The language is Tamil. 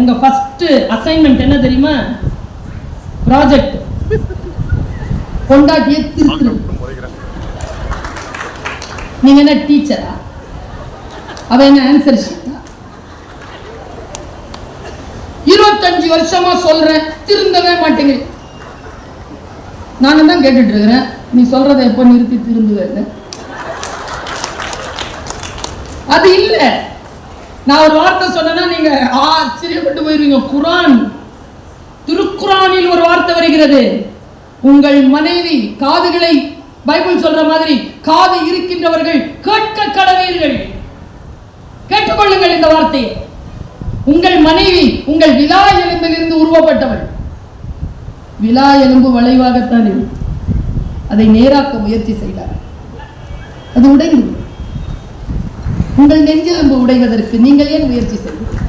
உங்க ஃபர்ஸ்ட் அசைன்மெண்ட் என்ன தெரியுமா? ப்ராஜெக்ட். கொண்டாட்டியே திருத்து. நீங்க என்ன டீச்சரா? அவ என்ன ஆன்சர் ஷீட்டா? 25 வருஷமா சொல்றேன், திருந்தவே மாட்டேங்குது. நானும் தான் கேட்டுட்டு இருக்கிறேன், நீ சொல்றதை எப்ப நிறுத்தி திருந்துவேன்னு. அது இல்ல, நான் ஒரு வார்த்தை சொன்னா நீங்க ஆச்சரியப்பட்டு போயிருவீங்க. குரான், திருக்குரானில் ஒரு வார்த்தை வருகிறது, உங்கள் மனைவி காதுகளை, பைபிள் சொல்ற மாதிரி காது இருக்கின்றவர்கள் கேட்க கடவீர்கள். கேட்டுக்கொள்ளுங்கள் இந்த வார்த்தையை. உங்கள் மனைவி உங்கள் விலா எலும்பிலிருந்து உருவப்பட்டவள். விலா எலும்பு வளைவாகத்தான் இருக்கும். அதை நேராக்க முயற்சி செய்தார், அது உடைந்து. உங்கள் நெஞ்செலும்பு உடைவதற்கு நீங்கள் ஏன் முயற்சி செய்வீர்கள்?